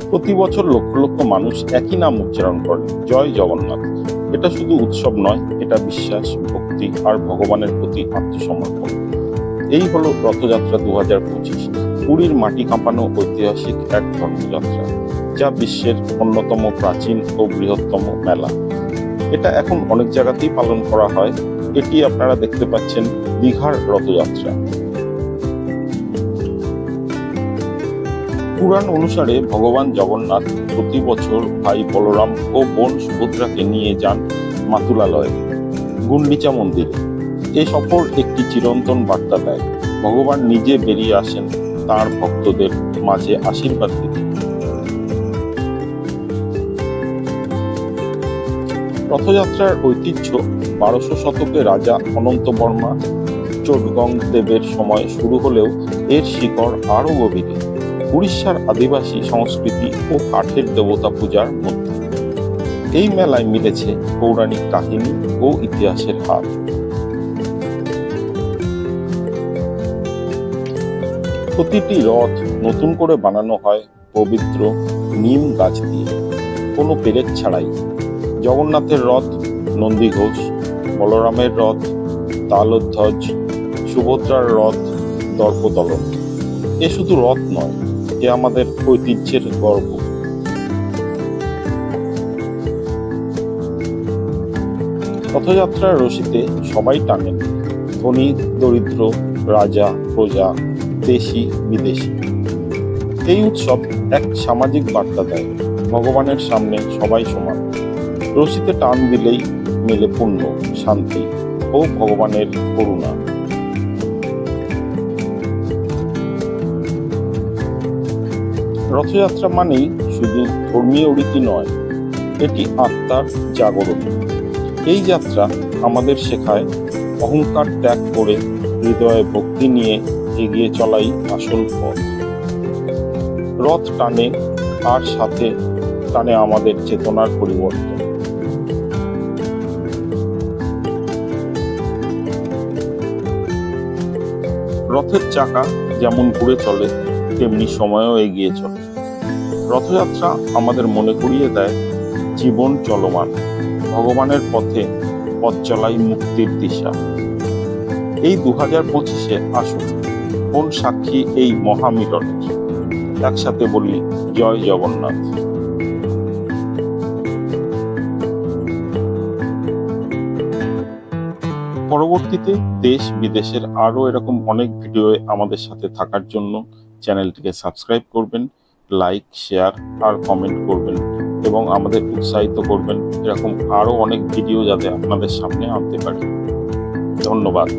প্রতি বছর লক্ষ লক্ষ মানুষ একই নাম উচ্চারণ করেন, জয় জগন্নাথ। এটা শুধু উৎসব নয়, এটা বিশ্বাস, ভক্তি আর ভগবানের প্রতি আত্মসমর্পণ। এই হলো রথযাত্রা 2025, পুরীর মাটি কাঁপানো ঐতিহাসিক এক ধর্মযাত্রা, যা বিশ্বের অন্যতম প্রাচীন ও বৃহত্তম মেলা। এটা এখন অনেক জায়গাতেই পালন করা হয়। এটি আপনারা দেখতে পাচ্ছেন দীঘার রথযাত্রা। পুরাণ অনুসারে ভগবান জগন্নাথ প্রতি বছর ভাই বলরাম ও বোন সুভদ্রাকে নিয়ে যান মাতুলালয়ে, গুন্ডিচা মন্দিরে। এ সফর একটি চিরন্তন বার্তা দেয়, ভগবান নিজে বেরিয়ে আসেন তার ভক্তদের মাঝে আশীর্বাদ দিতে। রথযাত্রার ঐতিহ্য 1200 শতকে রাজা অনন্ত বর্মা চোটগং দেবের সময় শুরু হলেও এর শিকড় আরও গভীরে, উড়িষ্যার আদিবাসী সংস্কৃতি ও কাঠের দেবতা পূজার মধ্যে। এই মেলায় মিলেছে পৌরাণিক কাহিনী ও ইতিহাসের হাত। প্রতিটি রথ নতুন করে বানানো হয় পবিত্র নিম গাছ দিয়ে, কোনো পেরেক ছাড়াই। জগন্নাথের রথ নন্দীঘোষ, বলরামের রথ তালধ্বজ, সুভদ্রার রথ দর্পদলন। এ শুধু রথ নয়, এ আমাদের ঐতিহ্যের গর্ব। রথযাত্রার রশিতে সবাই টানেন, ধনী দরিদ্র, রাজা প্রজা, দেশি বিদেশি। এই উৎসব এক সামাজিক বার্তা দেয়, ভগবানের সামনে সবাই সমান। রশিতে টান দিলেই মেলে পুণ্য, শান্তি ও ভগবানের করুণা। রথযাত্রা মানেই শুধু ধর্মীয় রীতি নয়, এটি আত্মার জাগরণ। এই যাত্রা আমাদের শেখায় অহংকার ত্যাগ করে হৃদয়ে ভক্তি নিয়ে এগিয়ে চলাই আসল পথ। রথ টানে আর সাথে টানে আমাদের চেতনার পরিবর্তন। রথের চাকা যেমন ঘুরে চলে, তেমনি সময়ও এগিয়ে চলে। রথযাত্রা আমাদের মনে করিয়ে দেয় জীবন চলমান, ভগবানের পথে পথ চলাই মুক্তির দিশা। এই 2025-এ আসুন কোন সাক্ষী এই মহামিলনের, একসাথে বলি জয় জগন্নাথ। পরবর্তীতে দেশ বিদেশের আরো এরকম অনেক ভিডিও আমাদের সাথে থাকার জন্য চ্যানেলটিকে সাবস্ক্রাইব করবেন, লাইক, শেয়ার আর কমেন্ট করবেন এবং আমাদের উৎসাহিত করবেন এরকম আরো অনেক ভিডিও যাতে আপনাদের সামনে আনতে পারি। ধন্যবাদ।